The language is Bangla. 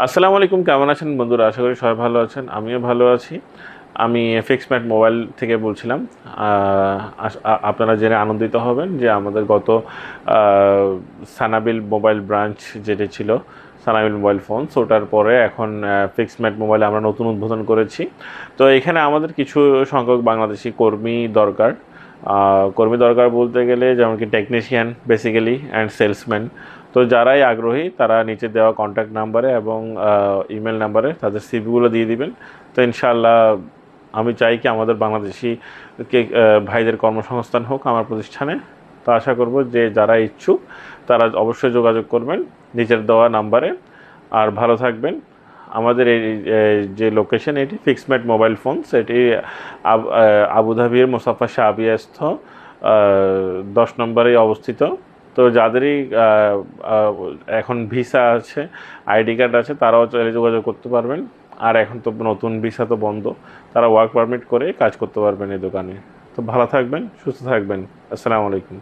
আসসালামু আলাইকুম, কেমন আছেন বন্ধুরা? আশা করি সবাই ভালো আছেন, আমিও ভালো আছি। আমি ফিক্সম্যাট মোবাইল থেকে বলছিলাম। আপনারা জেনে আনন্দিত হবেন যে আমাদের গত সানাবিল মোবাইল ব্রাঞ্চ যেটি ছিল, সানাবিল মোবাইল ফোনস, ওটার পরে এখন ফিক্সম্যাট মোবাইল আমরা নতুন উদ্বোধন করেছি। তো এখানে আমাদের কিছু সংখ্যক বাংলাদেশি কর্মী দরকার বলতে গেলে যেমন কি টেকনিশিয়ান বেসিক্যালি অ্যান্ড সেলসম্যান। তো যারাই আগ্রহী তারা নিচে দেওয়া কন্ট্যাক্ট নাম্বারে এবং ইমেল নাম্বারে তাদের সিভিগুলো দিয়ে দিবেন। তো ইনশাআল্লাহ আমি চাই কি আমাদের বাংলাদেশি ভাইদের কর্মসংস্থান হোক আমার প্রতিষ্ঠানে। তো আশা করব যে যারা ইচ্ছুক তারা অবশ্যই যোগাযোগ করবেন নিচের দেওয়া নাম্বারে। আর ভালো থাকবেন। আমাদের এই যে লোকেশন, এটি ফিক্সম্যাট মোবাইল ফোনস, এটি আবুধাবির মোসাফা শাহবিয়াস্থ 10 নম্বরে অবস্থিত। তো যাদেরই এখন ভিসা আছে, আইডি কার্ড আছে, তারাও চাইলে যোগাযোগ করতে পারবেন। আর এখন তো নতুন ভিসা তো বন্ধ, তারা ওয়ার্ক পারমিট করে কাজ করতে পারবেন এই দোকানে। তো ভালো থাকবেন, সুস্থ থাকবেন। আসসালামু আলাইকুম।